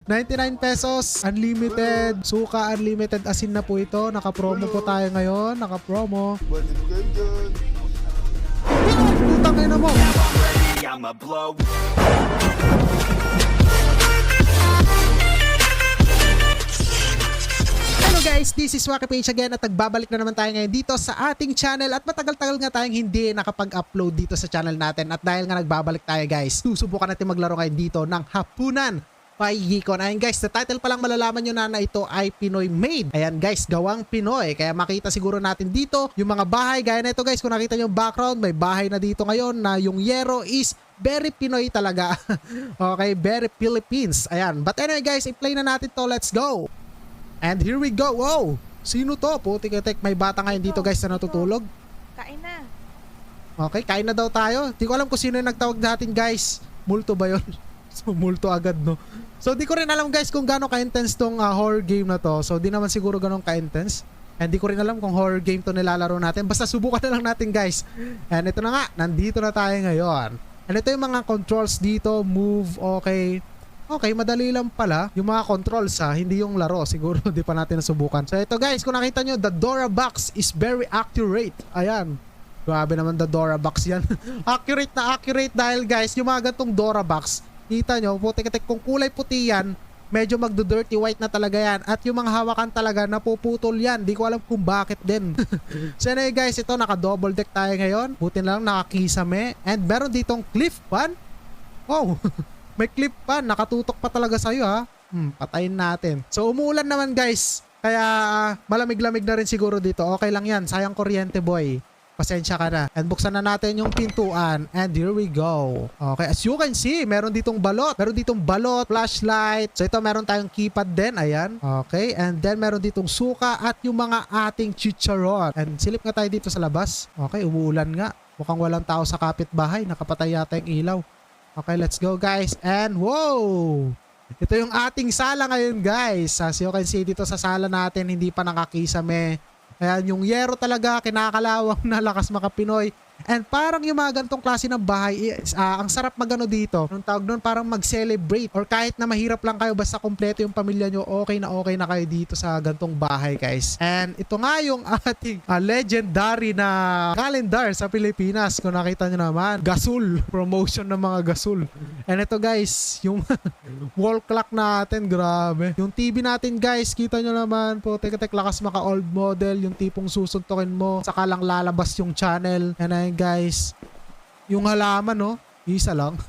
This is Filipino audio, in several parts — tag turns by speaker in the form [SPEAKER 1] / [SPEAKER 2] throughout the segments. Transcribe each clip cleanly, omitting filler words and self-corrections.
[SPEAKER 1] 99 pesos, unlimited, suka unlimited, asin na po ito. Naka-promo po tayo ngayon, naka-promo.
[SPEAKER 2] Balik kayo dyan.
[SPEAKER 1] Putang ina mo.
[SPEAKER 3] I'ma blow.
[SPEAKER 1] Hello guys, this is Wacky Page again at nagbabalik na naman tayo ngayon dito sa ating channel at matagal-tagal nga tayong hindi nakapag-upload dito sa channel natin at dahil nga nagbabalik tayo guys, susubukan natin maglaro ngayon dito ng Hapunan by Geekon. Ayan guys, sa title pa lang malalaman nyo na ito ay Pinoy made. Ayan guys, gawang Pinoy. Kaya makita siguro natin dito yung mga bahay. Gaya na ito guys, kung nakita nyo yung background, may bahay na dito ngayon na yung yero is very Pinoy talaga. Okay, very Philippines. Ayan, but anyway guys, i-play na natin to. Let's go! And here we go. Wow! Sino to? Putik-tik, may bata ngayon dito guys na natutulog.
[SPEAKER 4] Kain na.
[SPEAKER 1] Okay, kain na daw tayo. Di ko alam kung sino yung nagtawag natin guys. Multo ba yun? So, multo agad no. So, di ko rin alam guys kung gaano ka-intense tong horror game na to. So, di naman siguro ganun ka-intense. And di ko rin alam kung horror game to nilalaro natin. Basta subukan na lang natin guys. And ito na nga, nandito na tayo ngayon. And ito yung mga controls dito. Move, okay. Okay, madali lang pala. Yung mga controls ha, hindi yung laro. Siguro di pa natin nasubukan. So ito guys, kung nakita nyo, the Dora box is very accurate. Ayan. Grabe naman the Dora box yan. Accurate na accurate dahil guys, yung mga gantong Dora box, kita nyo, putik-tik, kung kulay puti yan, medyo magdo-dirty white na talaga yan. At yung mga hawakan talaga, napuputol yan. Di ko alam kung bakit din. So anyway guys, ito naka-double deck tayo ngayon. Buti na lang nakakisame. And meron ditong cliff pan. Wow. May clip pa, nakatutok pa talaga sa'yo ha. Patayin natin. So umuulan naman guys. Kaya malamig-lamig na rin siguro dito. Okay lang yan, sayang kuryente boy. Pasensya ka na. And buksan na natin yung pintuan. And here we go. Okay, as you can see, meron ditong balot. Meron ditong balot, flashlight. So ito meron tayong keypad din, ayan. Okay, and then meron ditong suka at yung mga ating chicharon. And silip nga tayo dito sa labas. Okay, umuulan nga. Mukhang walang tao sa kapitbahay. Nakapatay yata yung ilaw. Okay, let's go guys. And wow! Ito yung ating sala ngayon guys. As you can see dito sa sala natin, hindi pa nakakisame. Ayan, yung yero talaga, kinakalawang na lakas maka-Pinoy. And parang yung mga ganitong klase ng bahay, ang sarap magano dito. Anong tawag nun? Parang mag-celebrate. Or kahit na mahirap lang kayo, basta kompleto yung pamilya nyo, okay na kayo dito sa ganitong bahay guys. And ito nga yung ating legendary na calendar sa Pilipinas. Kung nakita nyo naman, Gasol. Promotion ng mga Gasol. And ito guys, yung wall clock natin, grabe. Yung TV natin guys, kita nyo naman po, tek lakas maka old model, yung tipong susuntokin mo, saka lang lalabas yung channel. And guys, yung halaman no, isa lang.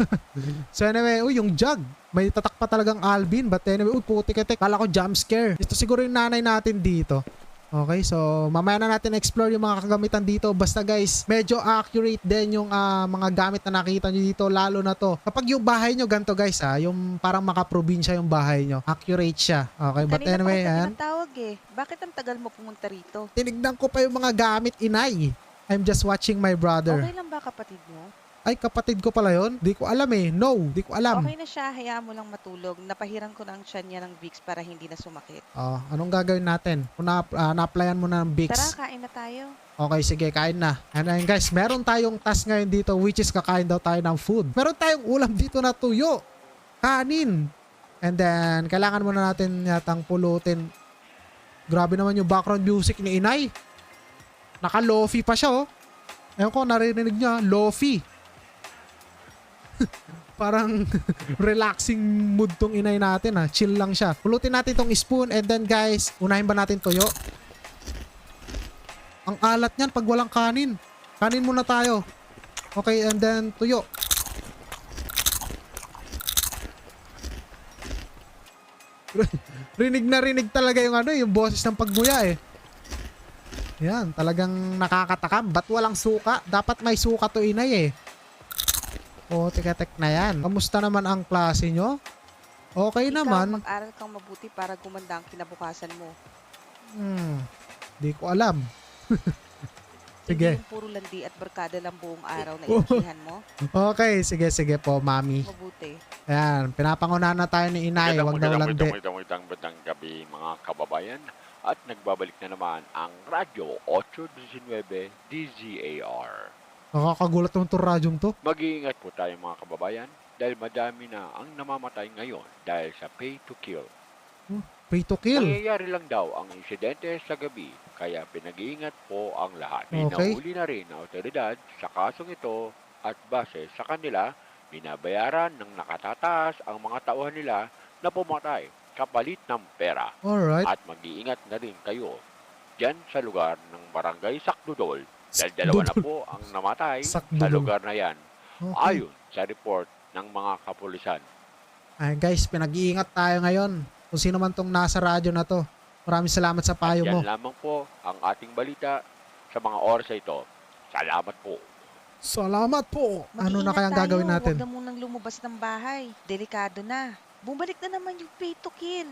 [SPEAKER 1] So anyway, yung jug, may tatak pa talagang Alvin, but anyway, putik-tik, kala ko jump scare. Ito siguro yung nanay natin dito. Okay, so mamaya na natin explore yung mga kagamitan dito. Basta guys, medyo accurate din yung mga gamit na nakita nyo dito, lalo na to. Kapag yung bahay nyo ganito guys yung parang makaprobinsya yung bahay nyo, accurate siya. Okay, but
[SPEAKER 4] Kanina
[SPEAKER 1] anyway,
[SPEAKER 4] pa kita tinatawag Bakit ang tagal mo pumunta rito?
[SPEAKER 1] tinignan ko pa yung mga gamit, inay. I'm just watching my brother.
[SPEAKER 4] Okay lang ba kapatid mo?
[SPEAKER 1] Ay, kapatid ko pala yun? Di ko alam No, di ko alam.
[SPEAKER 4] Okay na siya, hayaan mo lang matulog. Napahiran ko ng tiyan niya ng Vicks para hindi na sumakit.
[SPEAKER 1] Anong gagawin natin? Kung na-applyan mo na ng Vicks.
[SPEAKER 4] Tara, kain na tayo.
[SPEAKER 1] Okay, sige, kain na. And then guys, meron tayong task ngayon dito which is kakain daw tayo ng food. Meron tayong ulam dito na tuyo. Kanin. And then, kailangan muna natin yatang pulutin. Grabe naman yung background music ni Inay. Naka-lofi pa siya Ewan ko, narinig niya, lofi. Parang relaxing mood tong inay natin chill lang siya. Pulutin natin tong spoon and then guys, unahin ba natin tuyo? Ang alat niyan pag walang kanin. Kanin muna tayo. Okay, and then tuyo. Rinig na rinig talaga yung yung boses ng pagmuya Yan, talagang nakakatakam. Ba't walang suka? Dapat may suka to inay tek na yan. Kamusta naman ang klase nyo? Okay naman.
[SPEAKER 4] Mag-aral kang mabuti para gumanda ang kinabukasan mo.
[SPEAKER 1] Di ko alam. Sige.
[SPEAKER 4] Hindi yung puro landi at barkada lang buong araw na iikihan mo.
[SPEAKER 1] Okay, sige po, mami.
[SPEAKER 4] Mabuti.
[SPEAKER 1] Ayan, pinapangunahan na tayo ni inay. Huwag daw landi.
[SPEAKER 3] Magandang gabi mga kababayan. At nagbabalik na naman ang Radyo 819 DZAR.
[SPEAKER 1] Nakakagulat naman itong radyong to.
[SPEAKER 3] Mag-iingat po tayo mga kababayan dahil madami na ang namamatay ngayon dahil sa pay to kill.
[SPEAKER 1] Pay to kill.
[SPEAKER 3] Nangyayari lang daw ang insidente sa gabi, kaya pinag-iingat po ang lahat. May
[SPEAKER 1] Okay.
[SPEAKER 3] nahuli na rin na otoridad sa kasong ito at base sa kanila, binabayaran ng nakatataas ang mga tauhan nila na pumatay kapalit ng pera.
[SPEAKER 1] Alright.
[SPEAKER 3] At mag-iingat na rin kayo dyan sa lugar ng barangay Sakdudol dahil dalawa na po ang namatay sa
[SPEAKER 1] Sakdudol.
[SPEAKER 3] lugar na yan
[SPEAKER 1] Okay.
[SPEAKER 3] ayon sa report ng mga kapulisan.
[SPEAKER 1] Ayun guys, pinag-iingat tayo ngayon. Kung sino man tong nasa radyo na to. Maraming salamat sa payo mo.
[SPEAKER 3] Yan lamang po ang ating balita sa mga oras ito. Salamat po.
[SPEAKER 1] Salamat po. Ano na
[SPEAKER 4] Mag-iingat
[SPEAKER 1] kayang gagawin
[SPEAKER 4] tayo.
[SPEAKER 1] natin?
[SPEAKER 4] Huwag na munang lumabas ng bahay. Delikado na. Bumalik na naman yung pay to kill.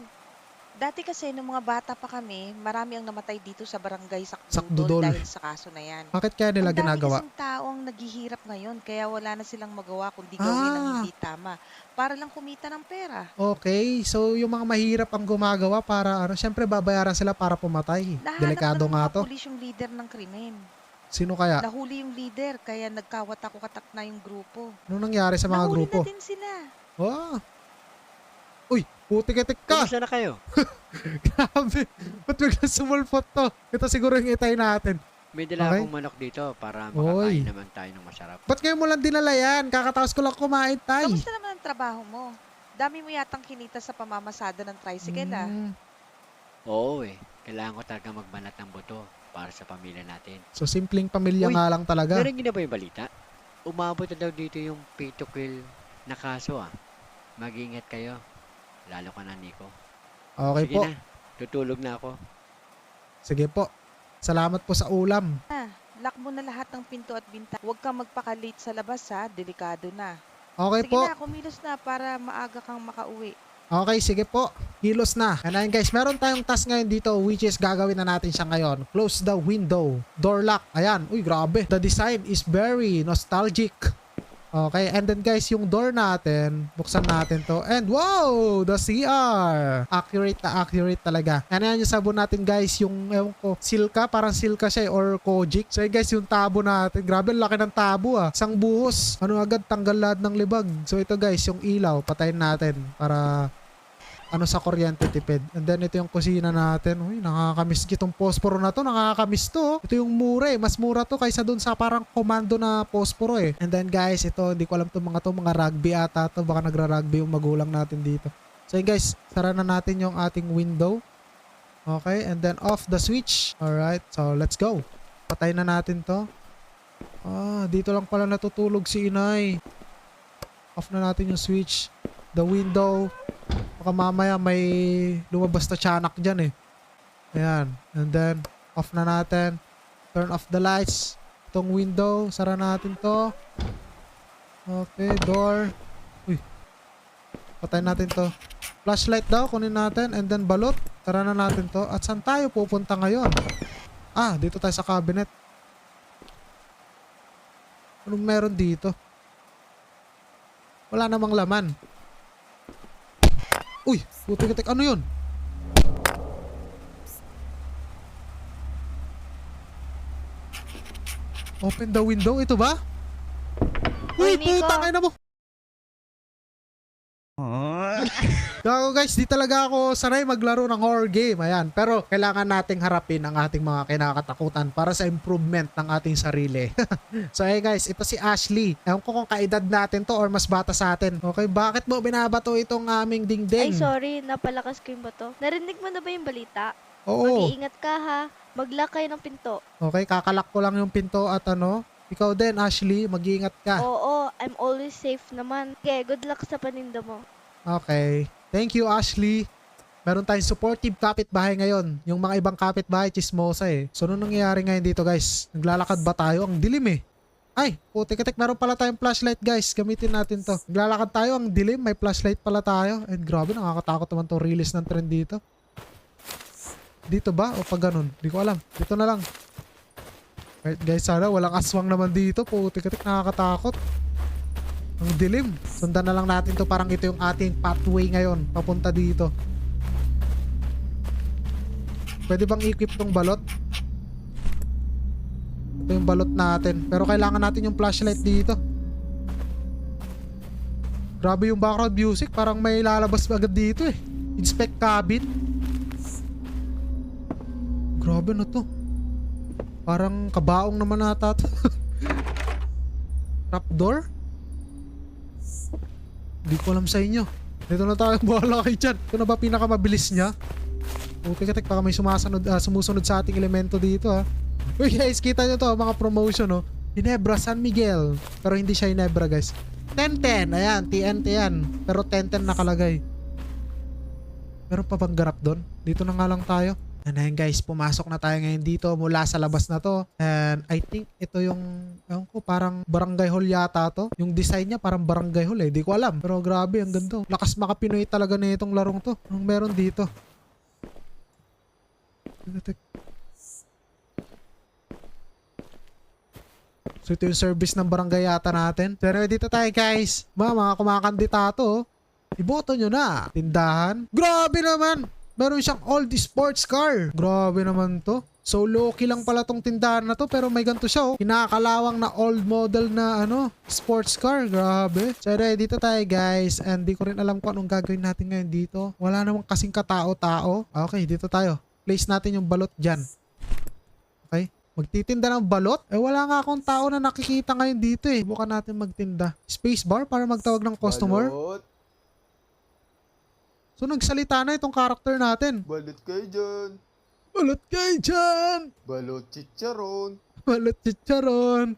[SPEAKER 4] Dati kasi nung mga bata pa kami, marami ang namatay dito sa barangay
[SPEAKER 1] Sakdudol.
[SPEAKER 4] Sakdudol dahil sa kaso na yan.
[SPEAKER 1] Bakit kaya nila
[SPEAKER 4] Ang dami
[SPEAKER 1] ginagawa?
[SPEAKER 4] kasing tao ang naghihirap ngayon, kaya wala na silang magawa kundi gawin ang hindi tama. Para lang kumita ng pera.
[SPEAKER 1] Okay, so yung mga mahirap ang gumagawa para syempre babayaran sila para pumatay.
[SPEAKER 4] Nahanap
[SPEAKER 1] Delikado
[SPEAKER 4] na ng
[SPEAKER 1] nga
[SPEAKER 4] mga
[SPEAKER 1] to.
[SPEAKER 4] pulis yung leader ng krimen.
[SPEAKER 1] Sino kaya?
[SPEAKER 4] Nahuli yung leader, kaya nagkawatak-watak na yung grupo.
[SPEAKER 1] Anong nangyari sa mga
[SPEAKER 4] Nahuli
[SPEAKER 1] grupo?
[SPEAKER 4] na din sila.
[SPEAKER 1] Oh. Uy, putik-itik ka.
[SPEAKER 2] Kumusta na kayo?
[SPEAKER 1] Grabe. Ba't bigla sumulpot to? Ito siguro yung itay natin.
[SPEAKER 2] May dala
[SPEAKER 1] Okay.
[SPEAKER 2] akong manok dito para
[SPEAKER 1] Oy.
[SPEAKER 2] makakain naman tayo ng masarap.
[SPEAKER 1] Ba't ngayon mo lang dinala yan? Kakataos ko lang kumain, tay.
[SPEAKER 4] Kamusta naman ang trabaho mo? Dami mo yatang kinita sa pamamasada ng tricycle ah.
[SPEAKER 2] Oo kailangan ko talaga magbanat ng buto para sa pamilya natin.
[SPEAKER 1] So, simpleng pamilya
[SPEAKER 2] Uy,
[SPEAKER 1] nga lang talaga.
[SPEAKER 2] Meron na ba yung balita? Umabot na daw dito yung pay to kill na kaso ah. Mag-ingat kayo. Lalo ka na, Nico.
[SPEAKER 1] Okay
[SPEAKER 2] Sige
[SPEAKER 1] po.
[SPEAKER 2] na, tutulog na ako.
[SPEAKER 1] Sige po. Salamat po sa ulam.
[SPEAKER 4] Lock mo na lahat ng pinto at bintana. Huwag kang magpaka-late sa labas ha, delikado na.
[SPEAKER 1] Okay
[SPEAKER 4] Sige
[SPEAKER 1] po.
[SPEAKER 4] na, kumilos na para maaga kang makauwi.
[SPEAKER 1] Okay, sige po. Hilos na. And ayun guys, meron tayong task ngayon dito which is gagawin na natin siya ngayon. Close the window. Door lock. Ayan. Uy, grabe. The design is very nostalgic. Okay, and then guys, yung door natin, buksan natin to. And wow, the CR. Accurate na accurate talaga. And ayan yung sabon natin guys, yung ewan ko, silka, parang silka siya or kojic. So yun guys, yung tabo natin. Grabe, ang laki ng tabo ah. Isang buhos. Ano agad, tanggal lahat ng libag. So ito guys, yung ilaw, patayin natin para sa kuryente tipid. And then ito yung kusina natin. Uy, nakakamiss itong posporo na to. Nakakamiss to. Ito yung mura eh. Mas mura to kaysa dun sa parang komando na posporo eh. And then guys, ito, hindi ko alam to mga rugby ata to. Baka nagra-rugby yung magulang natin dito. So yun guys, sara na natin yung ating window. Okay, and then off the switch. Alright, so let's go. Patay na natin to. Dito lang pala natutulog si inay. Off na natin yung switch. The window. Baka mamaya may lumabas na tiyanak dyan eh. Ayan. And then, off na natin. Turn off the lights. Itong window, sara natin to. Okay, door. Uy. Patay natin to. Flashlight daw, kunin natin. And then balot. Tara na natin to. At saan tayo pupunta ngayon? Dito tayo sa cabinet. Anong meron dito? Wala namang laman. Uy, putik-tik. Ano yun? Open the window. Ito ba? Uy,
[SPEAKER 4] Uy, Nico.
[SPEAKER 1] putang ina mo. Gago guys, di talaga ako sanay maglaro ng horror game. Ayan. Pero kailangan nating harapin ang ating mga kinakatakutan para sa improvement ng ating sarili. So hey guys, ito si Ashley. Ewan ko kung kaedad natin to or mas bata sa atin. Okay, bakit mo binabato itong aming dingding?
[SPEAKER 5] Ay, sorry. Napalakas ko yung bato. Narinig mo na ba yung balita?
[SPEAKER 1] Oo.
[SPEAKER 5] Mag-iingat ka ha. Mag-lock kayo ng pinto.
[SPEAKER 1] Okay, kakalak ko lang yung pinto at ikaw din Ashley, mag-iingat ka.
[SPEAKER 5] Oo, I'm always safe naman. Okay, good luck sa paninda mo.
[SPEAKER 1] Okay. Thank you, Ashley. Meron tayong supportive kapitbahay ngayon. Yung mga ibang kapitbahay, chismosa eh. So, anong nangyayari ngayon dito, guys? Naglalakad ba tayo? Ang dilim eh. Ay, putik-tik. Meron pala tayong flashlight, guys. Gamitin natin to. Naglalakad tayo. Ang dilim. May flashlight pala tayo. And grabe, nakakatakot naman to release ng trend dito. Dito ba? O pag ganun? Hindi ko alam. Dito na lang. Right, guys, sana walang aswang naman dito. Putik-tik. Nakakatakot. Ang dilim. Sundan na lang natin to. Parang ito yung ating pathway ngayon. Papunta dito. Pwede bang i-equip tong balot? Ito yung balot natin. Pero kailangan natin yung flashlight dito. Grabe yung background music. Parang may lalabas agad dito eh. Inspect cabin. Grabe na to. Parang kabaong naman ata to. Trapdoor? Hindi ko alam sa inyo. Dito na tayo. Bahala kayo dyan. Ito na ba pinakamabilis niya? Okay, katek. Baka may sumusunod sa ating elemento dito ha. Uy guys, kita nyo to. Mga promotion oh. Ginebra, San Miguel. Pero hindi siya Ginebra guys. 10-10. Ayan, TNT yan. Pero 10-10 nakalagay. Meron pa bang ganap doon? Dito na nga lang tayo. And then guys, pumasok na tayo ngayon dito mula sa labas na to. And I think ito yung, ewan ko, parang barangay hall yata to. Yung design niya parang barangay hall eh. Di ko alam. Pero grabe, ang ganda. Lakas makapinoy talaga na itong larong to. Anong meron dito? So ito yung service ng barangay yata natin. Pero dito tayo guys. Mga kumakandidato oh. Iboto nyo na. Tindahan. Grabe naman. Meron siyang old sports car. Grabe naman to. So low-key lang pala tong tindahan na to. Pero may ganito siya oh. Kinakalawang na old model na sports car. Grabe. So dito tayo guys. And di ko rin alam kung anong gagawin natin ngayon dito. Wala namang kasing katao-tao. Okay, dito tayo. Place natin yung balot dyan. Okay. Magtitinda ng balot? Eh wala nga akong tao na nakikita ngayon dito eh. Bukan natin magtinda. Spacebar para magtawag ng customer.
[SPEAKER 6] Balot.
[SPEAKER 1] So nagsalita na itong character natin.
[SPEAKER 6] Balot kayo dyan.
[SPEAKER 1] Balot kayo dyan!
[SPEAKER 6] Balot chicharon.
[SPEAKER 1] Balot chicharon.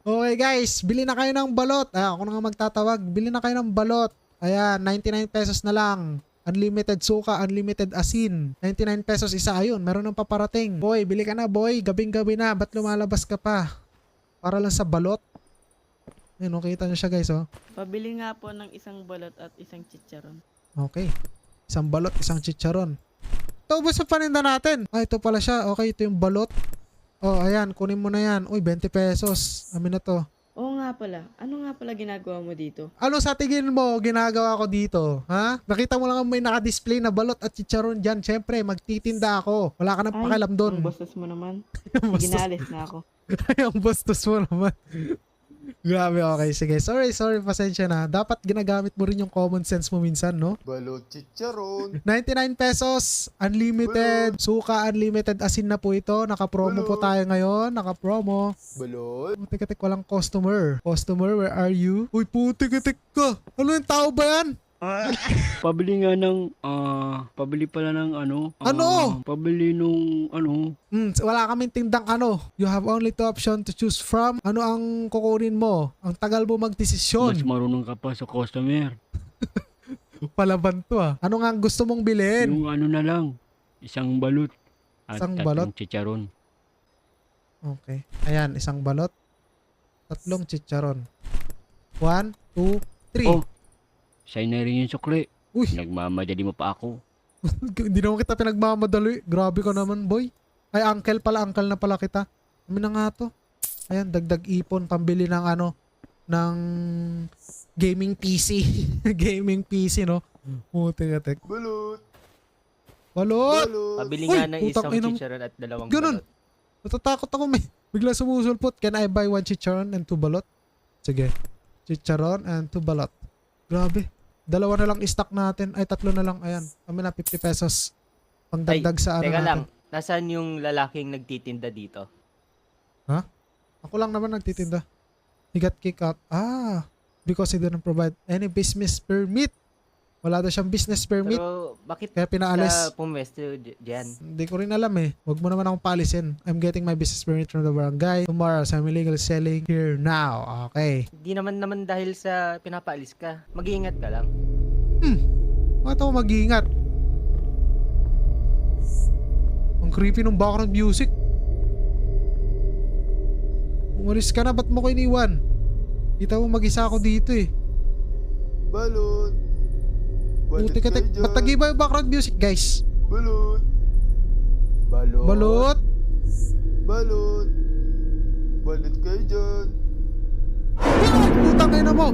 [SPEAKER 1] Okay guys, bili na kayo ng balot. Ako na nga magtatawag. Bili na kayo ng balot. Ayan, 99 pesos na lang. Unlimited suka, unlimited asin. 99 pesos isa. Ayun, meron ng paparating. Boy, bili ka na boy. Gabing-gabi na. Ba't lumalabas ka pa? Para lang sa balot. Ayun, kita nyo siya guys oh.
[SPEAKER 7] Pabili nga po ng isang balot at isang chicharon.
[SPEAKER 1] Okay. Isang balot, isang chicharon. Ito ba sa paninda natin? Ah, ito pala siya. Okay, ito yung balot. Oh, ayan. Kunin mo na yan. Uy, 20 pesos. Amin na to.
[SPEAKER 7] Oo nga pala. Ano nga pala ginagawa mo dito?
[SPEAKER 1] Ano sa tingin mo ginagawa ko dito? Ha? Nakita mo lang may naka-display na balot at chicharon dyan. Siyempre, magtitinda ako. Wala ka nang pakialam doon.
[SPEAKER 7] Ang bastos mo naman.
[SPEAKER 1] Ang bastos.
[SPEAKER 7] Ginalis na ako.
[SPEAKER 1] Ang bastos mo naman. Grabe, okay. Sige. Sorry. Pasensya na. Dapat ginagamit mo rin yung common sense mo minsan, no?
[SPEAKER 6] Balot chicharon.
[SPEAKER 1] 99 pesos. Unlimited. Suka, unlimited asin na po ito. Naka-promo po tayo ngayon. Naka-promo.
[SPEAKER 6] Balot.
[SPEAKER 1] Putik-tik, walang customer. Customer, where are you? Uy, putik-tik ka. Ano yung tao ba yan?
[SPEAKER 8] Pabili nga ng, pabili pala ng
[SPEAKER 1] Ano?
[SPEAKER 8] Pabili nung,
[SPEAKER 1] Wala kaming tindang ano. You have only two options to choose from. Ano ang kukunin mo? Ang tagal mo
[SPEAKER 8] mas
[SPEAKER 1] magdesisyon.
[SPEAKER 8] marunong ka pa sa customer.
[SPEAKER 1] Palaban to ah. Ano nga ang gusto mong bilhin?
[SPEAKER 8] Yung ano na lang, isang balot at
[SPEAKER 1] Isang
[SPEAKER 8] tatlong
[SPEAKER 1] balot?
[SPEAKER 8] chicharon.
[SPEAKER 1] Okay. Ayan, isang balot. Tatlong chicharon. 1, 2, 3.
[SPEAKER 8] Oh, sa'yo na rin yung sukli.
[SPEAKER 1] Uy,
[SPEAKER 8] Nagmamadali mo pa ako.
[SPEAKER 1] hindi naman kita pinagmamadali. Grabe ka naman, boy. Ay, uncle na pala kita. Amin na nga to. Ayan, dagdag ipon, pambili ng ng gaming PC. Gaming PC, no? Tek.
[SPEAKER 6] Balot.
[SPEAKER 1] Balot!
[SPEAKER 6] Balot.
[SPEAKER 9] Pabili
[SPEAKER 1] Uy,
[SPEAKER 9] nga ng
[SPEAKER 1] putang
[SPEAKER 9] isang
[SPEAKER 1] inang-
[SPEAKER 9] chicharon at dalawang
[SPEAKER 1] Ganun.
[SPEAKER 9] balot.
[SPEAKER 1] Natatakot ako, may bigla sumusulpot. Can I buy 1 chicharon and 2 balot? Sige. Chicharon and 2 balot. Grabe. 2 na lang stock natin. Ay, 3 na lang. Ayan. Kami na 50 pesos. Pangdagdag sa ano
[SPEAKER 9] Teka
[SPEAKER 1] natin.
[SPEAKER 9] lang, nasaan yung lalaking nagtitinda dito?
[SPEAKER 1] Ako lang naman nagtitinda. He got kicked out. Ah, because he didn't provide any business permit. Wala daw siyang business permit.
[SPEAKER 9] Pero bakit
[SPEAKER 1] Kaya pinaalis.
[SPEAKER 9] ka pumwesto dyan?
[SPEAKER 1] Hindi ko rin alam eh. Huwag mo naman akong paalisin. I'm getting my business permit from the barangay. Tomorrow, so I'm illegally selling here now. Okay.
[SPEAKER 9] Di naman dahil sa pinapaalis ka. Mag-iingat ka lang.
[SPEAKER 1] Bakit ako mag-iingat? Ang creepy ng background music. Umalis ka na, ba't mo ko iniwan? Kita mo mag-isa ako dito eh.
[SPEAKER 6] Balot. Balot
[SPEAKER 1] Puti ka,
[SPEAKER 6] kayo dyan.
[SPEAKER 1] ba't nag-iba yung background music, guys?
[SPEAKER 6] Balot. Balot.
[SPEAKER 1] Balot?
[SPEAKER 6] Balot. Balot kayo dyan.
[SPEAKER 1] Putang ina mo!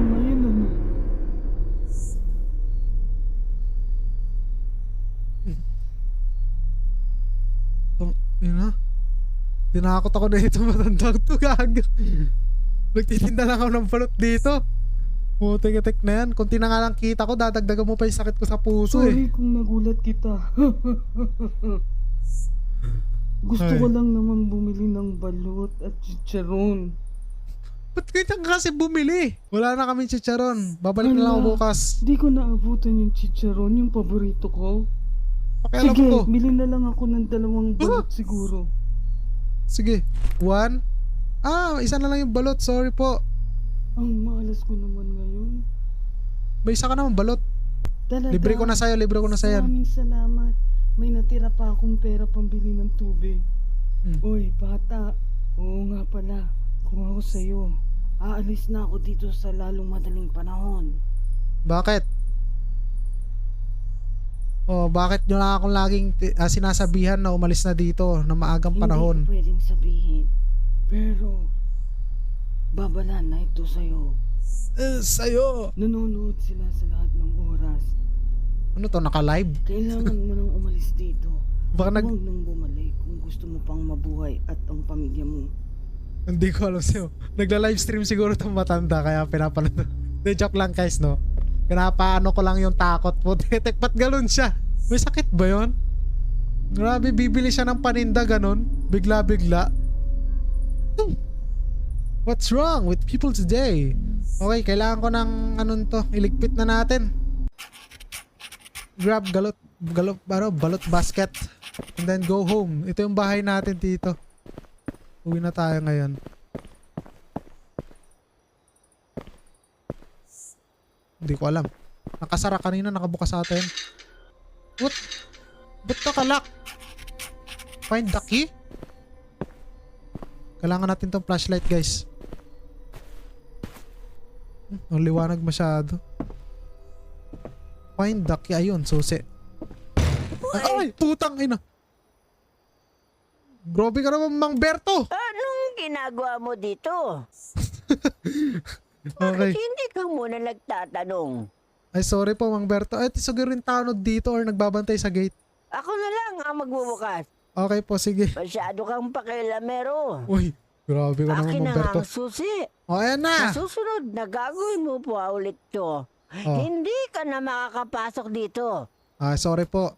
[SPEAKER 1] Ina? Tinakot ako na ito matandang to, gaga. Nagtitinda lang ako ng balot dito. Putik-tik na yan. Kunti na nga lang kita ko, dadagdagan mo pa yung sakit ko sa puso eh.
[SPEAKER 7] Sorry kung nagulat kita. Gusto
[SPEAKER 1] Ay.
[SPEAKER 7] ko lang naman bumili ng balot at chicharon.
[SPEAKER 1] Ba't ganyan ka kasi bumili? Wala na kami chicharon. Babalik na lang ako
[SPEAKER 7] Hala.
[SPEAKER 1] bukas.
[SPEAKER 7] Di ko naabutan yung chicharon, yung paborito ko.
[SPEAKER 1] Pakialam
[SPEAKER 7] Sige,
[SPEAKER 1] ko.
[SPEAKER 7] bili na lang ako ng 2 balot siguro.
[SPEAKER 1] Sige. 1. Isa na lang yung balot. Sorry po.
[SPEAKER 7] Ang malas ko naman ngayon.
[SPEAKER 1] May isa ka naman balot.
[SPEAKER 7] Talaga.
[SPEAKER 1] Libre ko na sa'yo.
[SPEAKER 7] Maraming salamat. May natira pa akong pera pambili ng tubig.
[SPEAKER 1] Hmm.
[SPEAKER 7] Uy, bata. Oo nga pala. Kung ako sa'yo, aalis na ako dito sa lalong madaling panahon.
[SPEAKER 1] Bakit? Bakit nyo lang akong laging sinasabihan na umalis na dito na maagang panahon?
[SPEAKER 7] Hindi ko pwedeng sabihin. Pero, babala na ito sa'yo.
[SPEAKER 1] Sa'yo.
[SPEAKER 7] Nanonood sila sa lahat ng oras.
[SPEAKER 1] Ano to? Naka-live?
[SPEAKER 7] Kailangan mo nang umalis dito.
[SPEAKER 1] Baka nag...
[SPEAKER 7] Huwag nang bumalik kung gusto mo pang mabuhay at ang pamilya mo.
[SPEAKER 1] Hindi ko alam sa'yo. Nagla-livestream siguro itong matanda kaya pinapanood. De, joke lang guys, no? Pinapaano ko lang yung takot po. Tetek, ba't galon siya? May sakit ba yun? Grabe, bibili siya ng paninda ganon. Bigla-bigla. What's wrong with people today? Okay, kailangan ko ng anong to. Iligpit na natin. Grab balot basket. And then go home. Ito yung bahay natin dito. Uwi na tayo ngayon. Hindi ko alam. Nakasara kanina, nakabukas sa atin. What? Ba't nakalak? Find the key? Kailangan natin tong flashlight, guys. Ang liwanag masyado. Find the key. Ayun, susi. Ay, putang ina. Grabe ka naman, Mang Berto.
[SPEAKER 10] Anong ginagawa mo dito?
[SPEAKER 1] Okay.
[SPEAKER 10] Hindi ka muna nagtatanong.
[SPEAKER 1] Ay, sorry po, Mang Berto. Ay, siguro rin tanod dito or nagbabantay sa gate.
[SPEAKER 10] Ako na lang ang magbubukas.
[SPEAKER 1] Okay po, sige.
[SPEAKER 10] Masyado kang pakialamero.
[SPEAKER 1] Uy, grabe ka naman,
[SPEAKER 10] Akin
[SPEAKER 1] Mang
[SPEAKER 10] na
[SPEAKER 1] Berto.
[SPEAKER 10] ang susi.
[SPEAKER 1] O, ayan na.
[SPEAKER 10] Sa susunod na gagawin mo po ulit to. Hindi ka na makakapasok dito.
[SPEAKER 1] Sorry po.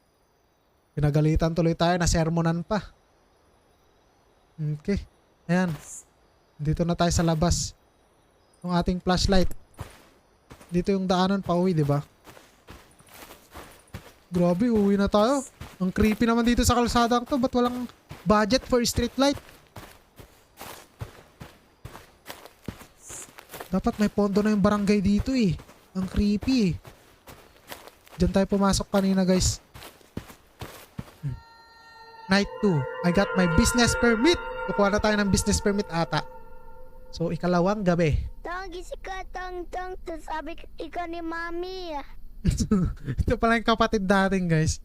[SPEAKER 1] Pinagalitan tuloy tayo, nasermonan pa. Okay. Ayan. Dito na tayo sa labas. Yung ating flashlight. Dito yung daanan pa uwi, di ba? Grabe, uwi na tayo. Ang creepy naman dito sa kalsadang to. Ba't walang budget for street light? Dapat may pondo na yung barangay dito eh. Ang creepy eh. Diyan tayo pumasok kanina, guys. Night 2. I got my business permit. Kukuha na tayo ng business permit ata. So, ikalawang gabi.
[SPEAKER 5] Tanggi si Katang sabi ikaw ni Mami.
[SPEAKER 1] Ito pala yung kapatid dating, guys.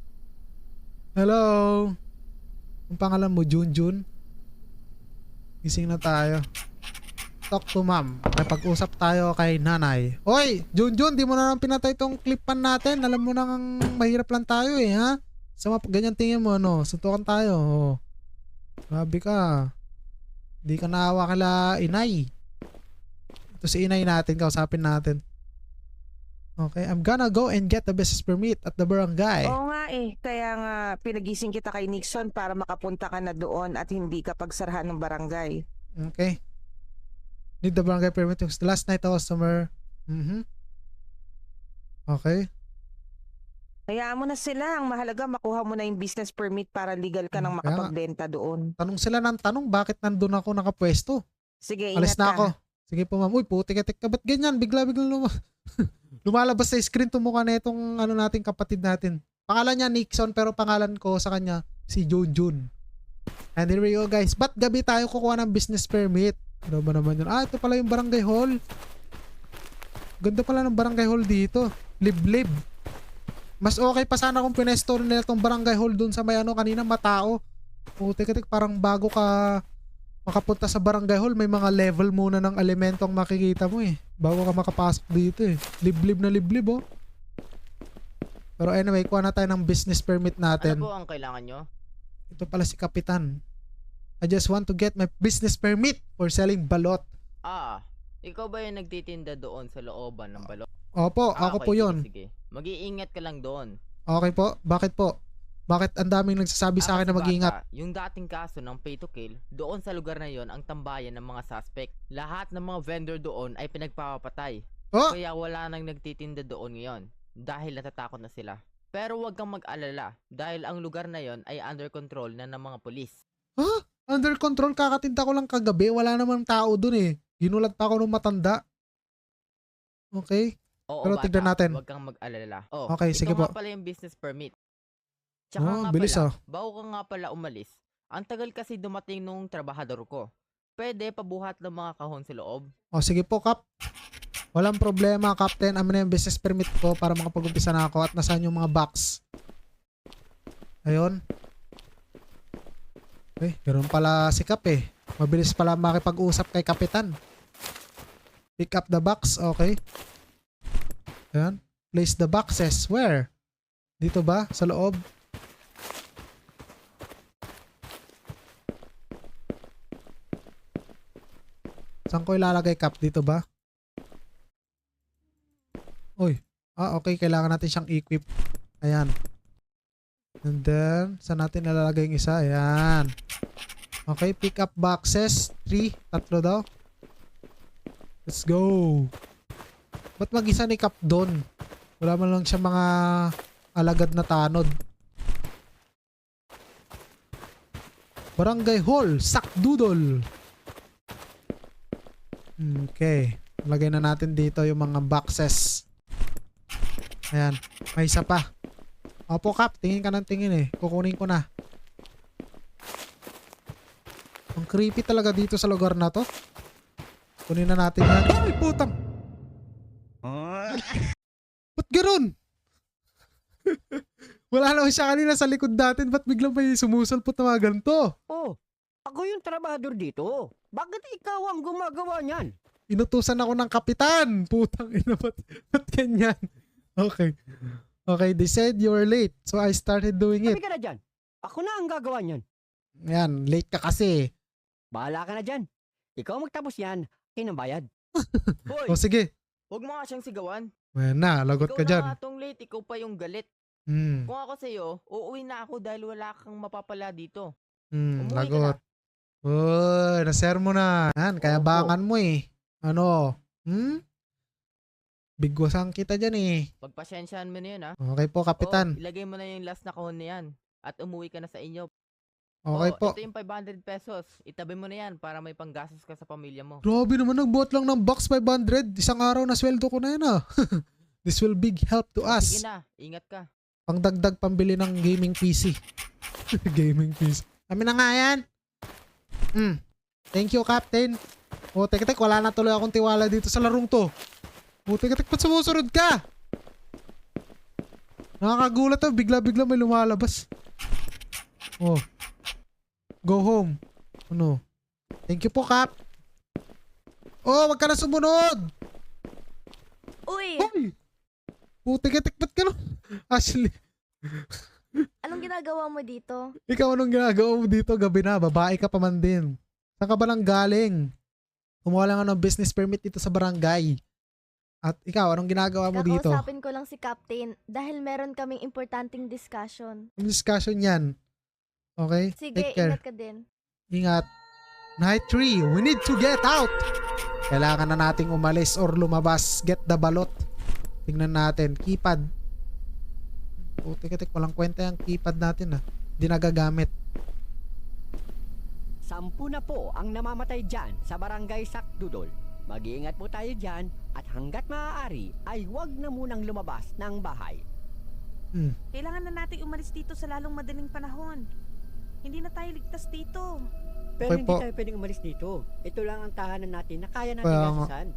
[SPEAKER 1] Hello. Ang pangalan mo, Junjun? Gising na tayo. Talk to ma'am. May pag-usap tayo kay nanay. Hoy, Junjun, di mo na lang pinatay tong clipan natin. Alam mo nang mahirap lang tayo eh, ha? Sa ganyan tingin mo, no? Suntukan tayo. Oh. Grabe ka. Di ka naawa kala inay. Ito si inay natin, kausapin natin. Okay, I'm gonna go and get the business permit at the barangay.
[SPEAKER 11] Oo nga eh. Kaya nga pinagising kita kay Nixon para makapunta ka na doon at hindi ka pagsarahan ng barangay.
[SPEAKER 1] Okay. Need the barangay permit. Yung last night customer. Okay.
[SPEAKER 11] Hayaan mo na sila. Ang mahalaga makuha mo na yung business permit para legal ka nang
[SPEAKER 1] Kaya nga.
[SPEAKER 11] makapagbenta doon.
[SPEAKER 1] Tanong sila ng tanong, bakit nandun ako nakapwesto?
[SPEAKER 11] Sige,
[SPEAKER 1] Alis
[SPEAKER 11] ingat
[SPEAKER 1] na
[SPEAKER 11] ka.
[SPEAKER 1] ako. Sige po ma'am. Uy, putik-tik ka. Ba't ganyan? Bigla-bigla lumalabas sa screen mukha na itong nating kapatid natin. Pangalan niya Nixon pero pangalan ko sa kanya si Junjun. And here we go, guys. Ba't gabi tayo kukuha ng business permit? Ano ba naman yun? Ito pala yung barangay hall. Ganda pala ng barangay hall dito. Liblib. Mas okay pa sana kung pinestore nila itong barangay hall dun sa may kanina matao. Putik-tik, parang bago ka makapunta sa barangay hall, may mga level muna ng elementong makikita mo eh. Bago ka makapasok dito eh. Liblib na liblib oh. Pero anyway, kuha na tayo ng business permit natin.
[SPEAKER 9] Ano po ang kailangan nyo?
[SPEAKER 1] Ito pala si Kapitan. I just want to get my business permit for selling balot.
[SPEAKER 9] Ikaw ba yung nagtitinda doon sa looban ng balot?
[SPEAKER 1] Opo, ako po yun.
[SPEAKER 9] Sige. Mag-iingat ka lang doon.
[SPEAKER 1] Okay po, bakit po? Bakit ang daming nagsasabi sa akin na mag-ingat?
[SPEAKER 9] Yung dating kaso ng pay to kill, doon sa lugar na yon ang tambayan ng mga suspect. Lahat ng mga vendor doon ay pinagpapatay.
[SPEAKER 1] Oh!
[SPEAKER 9] Kaya wala nang nagtitinda doon ngayon dahil natatakot na sila. Pero huwag kang mag-alala dahil ang lugar na yon ay under control na ng mga pulis.
[SPEAKER 1] Ha? Under control? Kakatinda ko lang kagabi. Wala namang tao dun eh. Ginulat pa ako ng matanda. Okay.
[SPEAKER 9] Oo,
[SPEAKER 1] Pero tignan natin.
[SPEAKER 9] Huwag kang mag-alala. Oh,
[SPEAKER 1] Okay, sige
[SPEAKER 9] ito
[SPEAKER 1] po.
[SPEAKER 9] nga pala yung business permit. Tsaka
[SPEAKER 1] Oh,
[SPEAKER 9] nga
[SPEAKER 1] bilis
[SPEAKER 9] pala,
[SPEAKER 1] ah.
[SPEAKER 9] bago ka nga pala umalis, ang tagal kasi dumating nung trabahador ko. Pwede pabuhat ng mga kahon sa loob.
[SPEAKER 1] O sige po, Kap. Walang problema, Captain. Amin na yung business permit ko para makapag-umpisa na ako. At nasaan yung mga box? Ayun. Eh, ganoon pala si Kap eh. Mabilis pala makipag-usap kay Kapitan. Pick up the box. Okay. Ayan. Place the boxes. Where? Dito ba? Sa loob? Saan ko ilalagay, Kap? Dito ba? Uy. Okay. Kailangan natin siyang equip. Ayan. And then, saan natin ilalagay yung isa? Ayan. Okay. Pick up boxes. 3. Tatlo daw. Let's go. Ba't mag-isa ni Kap doon? Wala man lang siya mga alagad na tanod. Barangay Hall. Sakdudol. Okay. Lagay na natin dito yung mga boxes. Ayan. May isa pa. Opo, Kap. Tingin ka ng tingin eh. Kukunin ko na. Ang creepy talaga dito sa lugar na to. Kunin na natin yan. Ay, putang! Ba't gano'n? Wala naman siya kanina sa likod natin. Ba't biglang may sumusulpot na mga ganito?
[SPEAKER 10] Oh, ako yung trabahador dito. Bakit ikaw ang gumagawa niyan?
[SPEAKER 1] Inutusan ako ng kapitan. Putang ina, ba't ganyan? Okay. Okay, they said you were late. So I started doing it.
[SPEAKER 10] Sabi ka na dyan. Ako na ang gagawa niyan.
[SPEAKER 1] Yan, late ka kasi.
[SPEAKER 10] Bahala ka na dyan. Ikaw magtapos yan. Kinambayad.
[SPEAKER 9] Hoy,
[SPEAKER 1] O sige.
[SPEAKER 9] huwag mo nga siyang sigawan.
[SPEAKER 1] Ayan na, lagot
[SPEAKER 9] Ikaw
[SPEAKER 1] ka
[SPEAKER 9] na
[SPEAKER 1] dyan.
[SPEAKER 9] nga tong late, ikaw pa yung galit.
[SPEAKER 1] Hmm,
[SPEAKER 9] Kung ako sa'yo, uuwi na ako dahil wala kang mapapala dito. Umuwi ka
[SPEAKER 1] lagot. Uy, naser mo na. Yan, kaya
[SPEAKER 10] Opo.
[SPEAKER 1] bangan mo eh. Ano? Bigwasan kita dyan eh.
[SPEAKER 9] Pagpasyensyahan mo na yun, ha?
[SPEAKER 1] Okay po, kapitan.
[SPEAKER 9] Ilagay mo na yung last na kahon na yan. At umuwi ka na sa inyo.
[SPEAKER 1] Okay po.
[SPEAKER 9] Ito yung 500 pesos. Itabi mo na yan para may panggastos ka sa pamilya mo.
[SPEAKER 1] Grabe naman, nagbuhat lang ng box 500. Isang araw na sweldo ko na yan ah. This will big help to us.
[SPEAKER 9] Sige na, ingat ka.
[SPEAKER 1] Pangdagdag pambili ng gaming PC. Gaming PC. Kami na nga yan. Thank you, Captain. O, tek, wala na tuloy akong tiwala dito sa larong to. O, tek, ba't sumusunod ka? Nakakagulat to, bigla-bigla may lumalabas. Oh. Go home. Ano? Thank you po, Cap. Oh, wag ka na sumunod.
[SPEAKER 5] Uy!
[SPEAKER 1] Hoy! Putik, ba't gano'n? Ashley,
[SPEAKER 5] Anong ginagawa mo dito?
[SPEAKER 1] ikaw anong ginagawa mo dito? Gabi na, babae ka pa man din. Saan ka ba nang galing? Kumuha lang ng business permit dito sa barangay. At ikaw, anong ginagawa mo dito?
[SPEAKER 5] Kakausapin ko lang si Captain dahil meron kaming importanteng discussion.
[SPEAKER 1] Ang discussion yan. Okay?
[SPEAKER 5] Sige,
[SPEAKER 1] Take care.
[SPEAKER 5] ingat ka din.
[SPEAKER 1] Ingat. Night 3, we need to get out. Kailangan na nating umalis or lumabas. Get the balot. Tingnan natin. Keypad. Tek, walang kwenta yung keypad natin ah. Hindi nagagamit.
[SPEAKER 10] 10 na po ang namamatay dyan sa barangay Sakdudol. Mag-iingat po tayo dyan at hanggat maaari ay huwag na munang lumabas ng bahay.
[SPEAKER 4] Kailangan na natin umalis dito sa lalong madaling panahon. Hindi na tayo ligtas dito.
[SPEAKER 10] Pero
[SPEAKER 1] Okay
[SPEAKER 10] hindi
[SPEAKER 1] po.
[SPEAKER 10] tayo pwedeng umalis dito. Ito lang ang tahanan natin na kaya natin
[SPEAKER 1] Kaya nga.
[SPEAKER 10] gastusan.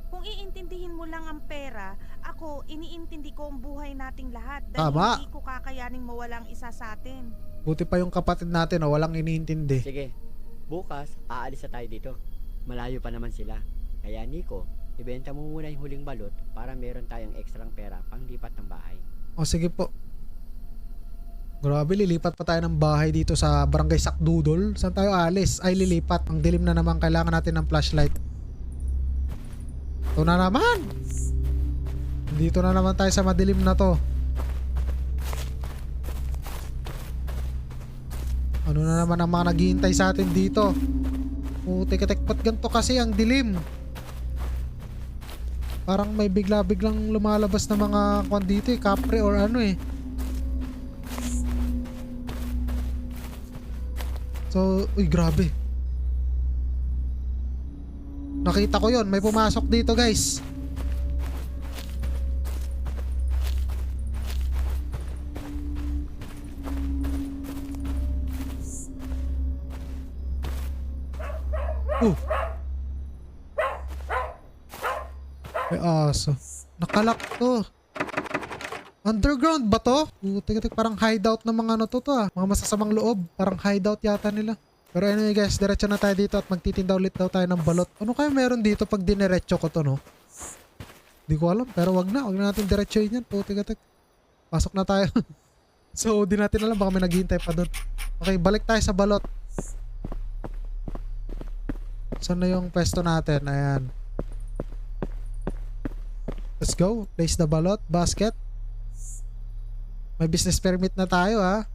[SPEAKER 4] Kung iintindihin mo lang ang pera, ako, iniintindi ko ang buhay nating lahat. Dahil
[SPEAKER 1] Tama.
[SPEAKER 4] hindi ko kakayaning mawala ang isa sa atin.
[SPEAKER 1] Buti pa yung kapatid natin oh, walang iniintindi.
[SPEAKER 10] Sige, bukas aalis na tayo dito. Malayo pa naman sila. Kaya Nico, ibenta mo muna yung huling balot para meron tayong ekstrang pera pang lipat ng bahay.
[SPEAKER 1] O sige po. Grabe, lilipat pa tayo ng bahay dito sa barangay Sakdudol. Saan tayo alis? Ay, lilipat. Ang dilim na naman. Kailangan natin ng flashlight. Ito na naman. Dito na naman tayo sa madilim na to. Ano na naman ang mga naghihintay sa atin dito? Teka, ba't ganito kasi ang dilim? Parang may bigla-biglang lumalabas na mga kwan dito eh, kapre or ano eh. So, uy, grabe. Nakita ko yon, may pumasok dito guys. May aso. Nakalak to. Underground ba to? Teka, parang hideout ng mga ano to ah. Mga masasamang loob. Parang hideout yata nila. Pero anyway guys, diretso na tayo dito at magtitinda ulit daw tayo ng balot. Ano kaya meron dito pag diniretso ko to, no? Di ko alam, pero wag na natin diretsohin yan. Teka. Pasok na tayo. So, di natin alam, baka may naghihintay pa doon. Okay, balik tayo sa balot. Saan na yung pwesto natin? Ayan. Let's go. Place the balot basket. May business permit na tayo ha.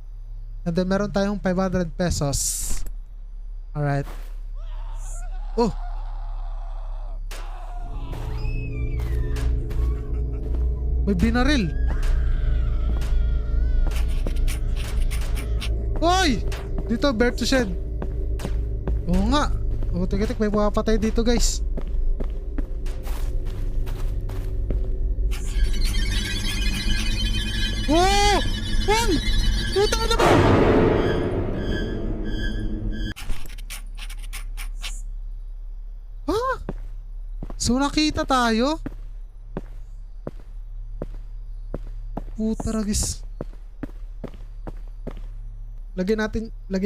[SPEAKER 1] And then meron tayong 500 pesos. Alright. Oh! May binaril. Hoy! Dito, Bertushed. Oo nga. Teka, may pumapatay dito guys. Oh! Hoy! Puta na ba? Ha? So nakita tayo? Puta ragis. Lagyan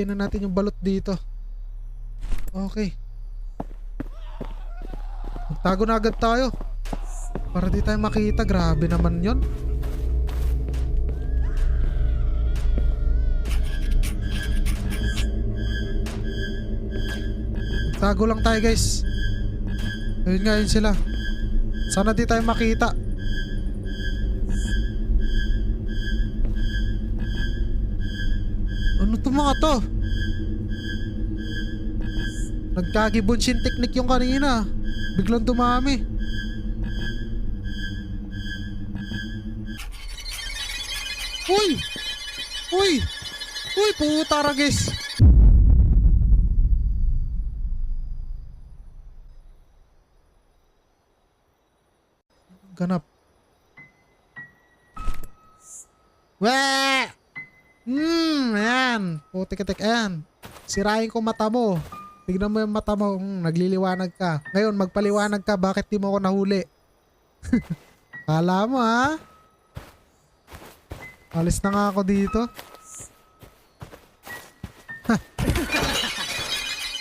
[SPEAKER 1] na natin yung balot dito. Okay. Magtago na agad tayo. Para di tayo makita. Grabe naman yon. Tago lang tayo guys. Ayun nga, yun sila. Sana di tayo makita. Ano to mga to? Nagkagibunshin technique yung kanina. Biglang dumami. Uy! Uy! Uy, puta ragis. Ganap. Weh! Ayan. Putik-tik, ayan. Sirain ko mata mo. Tignan mo yung mata mo. Nagliliwanag ka. Ngayon, magpaliwanag ka. Bakit di mo ako nahuli? Kala mo, ha? Alis na nga ako dito.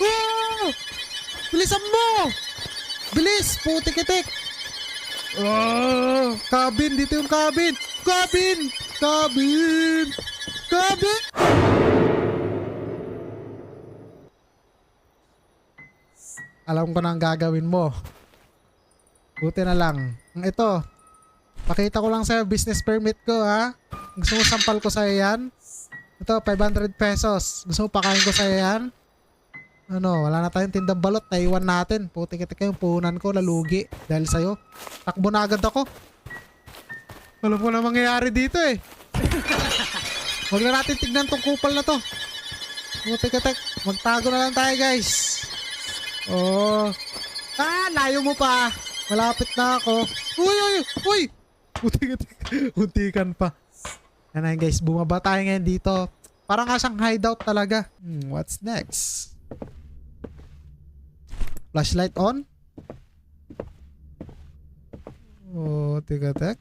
[SPEAKER 1] Oh! Bilisan mo! Bilis! Putik-tik! Oh, cabin, dito yung cabin. Cabin! Cabin! Cabin! Alam ko na ang gagawin mo. Buti na lang. Ito, pakita ko lang sa'yo business permit ko ha. Gusto mo sampal ko sa'yo yan? Ito, 500 pesos. Gusto mo pakain ko sa'yo yan? Ano, wala na tayong tindang balot. Naiwan natin. Putik-tik yung puhunan ko. Lalugi. Dahil sa'yo. Takbo na agad ako. Alam ko na mangyayari dito eh. Huwag na natin tignan tong kupal na to. Putik-tik. Magtago na lang tayo guys. Oh. Layo mo pa. Malapit na ako. Uy! Putik-tik. Huntikan pa. Yan guys. Bumaba tayo ngayon dito. Parang nga siyang hideout talaga. What's next? Flashlight on. Tek.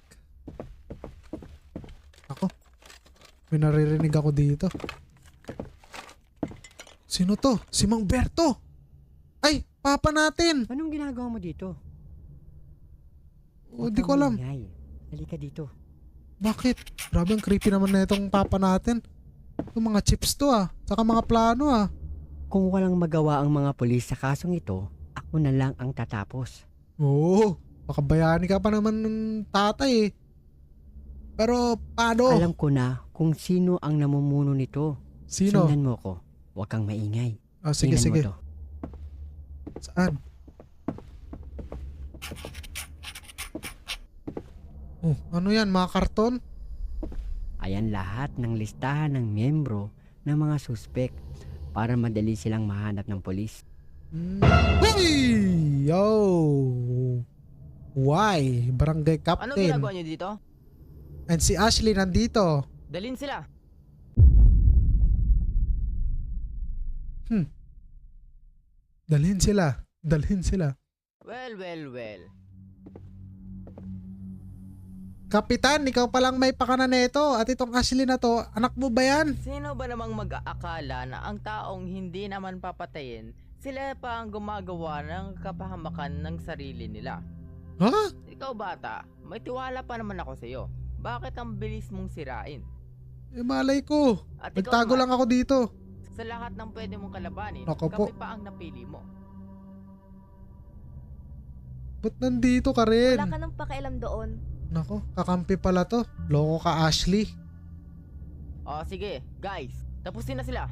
[SPEAKER 1] Ako. May naririnig ako dito. Sino to? Si Mang Berto. Ay, papa natin.
[SPEAKER 10] Anong ginagawa mo dito?
[SPEAKER 1] Di ko alam.
[SPEAKER 10] Halika dito.
[SPEAKER 1] Bakit? Grabe ang creepy naman na itong papa natin. Yung mga chips to Saka mga plano
[SPEAKER 10] Kung walang magawa ang mga pulis sa kasong ito, ako na lang ang tatapos.
[SPEAKER 1] Oo. Makabayani ka pa naman ng tatay eh. Pero paano?
[SPEAKER 10] Alam ko na kung sino ang namumuno nito.
[SPEAKER 1] Sino?
[SPEAKER 10] Sundan mo ko. Huwag kang maingay.
[SPEAKER 1] Oh, sige,
[SPEAKER 10] Tingnan mo
[SPEAKER 1] sige.
[SPEAKER 10] to.
[SPEAKER 1] Saan? Oh, ano yan? Mga karton?
[SPEAKER 10] Ayan lahat ng listahan ng miyembro ng mga suspect para madali silang mahanap ng polis.
[SPEAKER 1] Uy! Yo! Why? Barangay
[SPEAKER 9] Anong
[SPEAKER 1] Captain.
[SPEAKER 9] ginagawa niyo dito?
[SPEAKER 1] And si Ashley nandito.
[SPEAKER 9] Dalhin sila.
[SPEAKER 1] Dalhin sila. Dalhin sila.
[SPEAKER 9] Well.
[SPEAKER 1] Kapitan, ikaw palang may pakana nito. At itong Ashley na to, anak mo ba yan?
[SPEAKER 9] Sino ba namang mag-aakala na ang taong hindi naman papatayin, sila pa ang gumagawa ng kapahamakan ng sarili nila?
[SPEAKER 1] Ha?
[SPEAKER 9] Ikaw bata, may tiwala pa naman ako sa iyo. Bakit ang bilis mong sirain?
[SPEAKER 1] Eh malay ko.
[SPEAKER 9] At ikaw
[SPEAKER 1] Nagtago
[SPEAKER 9] naman,
[SPEAKER 1] lang ako dito.
[SPEAKER 9] sa lahat ng pwede mong kalabanin,
[SPEAKER 1] Ako po.
[SPEAKER 9] kami pa ang napili mo.
[SPEAKER 1] Ba't nandito ka rin?
[SPEAKER 5] Wala ka nang pakialam doon.
[SPEAKER 1] Nako, kakampi pala to. Loko ka, Ashley.
[SPEAKER 9] O sige, guys, tapusin na sila.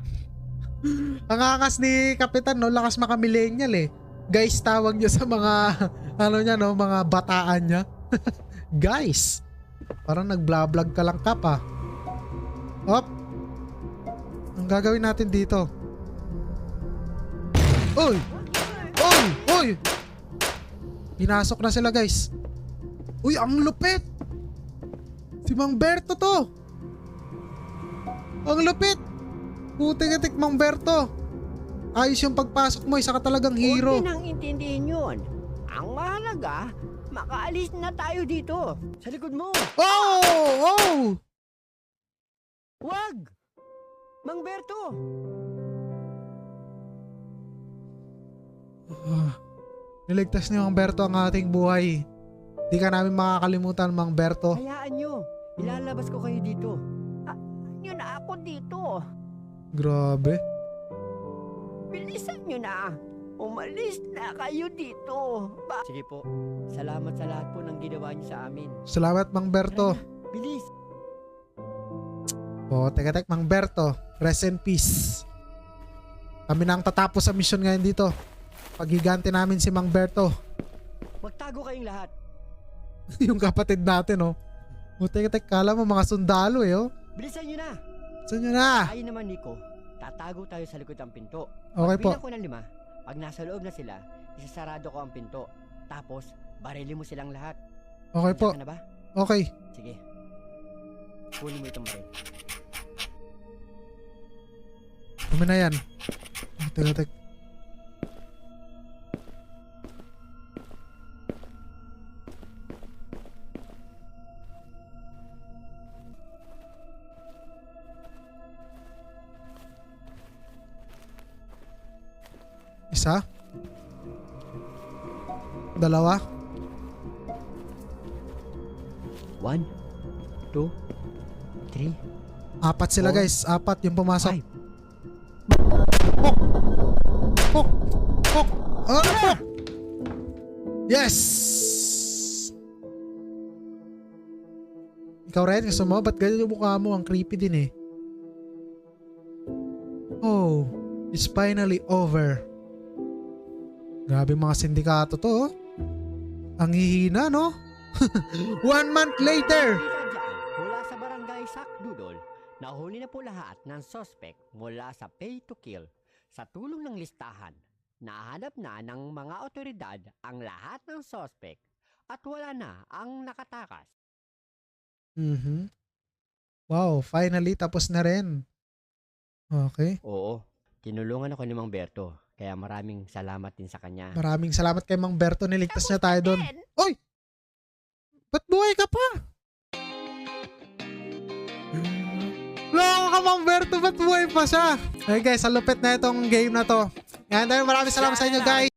[SPEAKER 1] Ang angas ni Kapitan, no? Lakas makamillennial eh. Guys, tawag niya sa mga, ano niya, no? Mga bataan niya. Guys. Parang nag-vlog ka lang, Kap, ah. Op. Ang gagawin natin dito? Uy! Uy! Uy! Pinasok na sila, guys. Uy, ang lupit! Si Mang Berto to! Ang lupit! Putik-itik, Mang Berto! Ayos yung pagpasok mo, isa ka talagang hero.
[SPEAKER 10] Huwag nang intindihin yun. Ang mahalaga, makaalis na tayo dito. Sa likod mo.
[SPEAKER 1] Oh! Oh!
[SPEAKER 10] Huwag! Mang Berto!
[SPEAKER 1] Niligtas ni Mang Berto ang ating buhay. Di ka namin makakalimutan, Mang Berto.
[SPEAKER 10] Hayaan nyo. Ilalabas ko kayo dito. Nyo na ako dito.
[SPEAKER 1] Grabe.
[SPEAKER 10] Bilisan nyo na. Umalis na kayo dito. Sige po. Salamat sa lahat po ng ginawa nyo sa amin.
[SPEAKER 1] Salamat, Mang Berto.
[SPEAKER 10] Bilis.
[SPEAKER 1] Oh, teka, Mang Berto. Rest in peace. Kami na ang tatapos sa mission ngayon dito. Paghiganti namin si Mang Berto.
[SPEAKER 10] Magtago kayong lahat.
[SPEAKER 1] Yung kapatid natin, oh. Oh, teka, kala mo mga sundalo, eh, oh.
[SPEAKER 10] Bilisan nyo na.
[SPEAKER 1] Saan nyo na?
[SPEAKER 10] Ay naman, Nico. Tatago tayo sa likod ng pinto.
[SPEAKER 1] Okay po.
[SPEAKER 10] Pagbilang ko ng 5, pag nasa loob na sila, isasarado ko ang pinto. Tapos, barili mo silang lahat.
[SPEAKER 1] Okay po.
[SPEAKER 10] Handa ka na ba?
[SPEAKER 1] Okay.
[SPEAKER 10] Sige. Kunin mo itong baril.
[SPEAKER 1] Kami na yan. Oh, teka. Isa. Dalawa.
[SPEAKER 10] 1, 2, 3,
[SPEAKER 1] Apat sila,
[SPEAKER 10] 4,
[SPEAKER 1] guys. Apat yung pumasok.
[SPEAKER 10] 5.
[SPEAKER 1] Pok! Pok! Pok! Ah, pok! Yes! Ikaw rin, gusto mo? Ba't ganyan yung mukha mo? Ang creepy din eh. Oh, it's finally over. Grabe mga sindikato to, oh. Ang hihina, no? 1 month later!
[SPEAKER 10] Mula sa barangay Sakdudol, nahuli na po lahat ng suspect mula sa pay to kill. Sa tulong ng listahan, nahanap na ng mga otoridad ang lahat ng suspect at wala na ang nakatakas.
[SPEAKER 1] Wow, finally tapos na rin. Okay.
[SPEAKER 10] Oo, tinulungan ako ni Mang Berto, kaya maraming salamat din sa kanya.
[SPEAKER 1] Maraming salamat kay Mang Berto, niligtas niya tayo doon. Oy! Ba't buhay ka pa? Loko ka, Mang Berto, ba't buhay pa siya? Okay guys, ang lupit na itong game na to. Yan, maraming salamat sa inyo guys.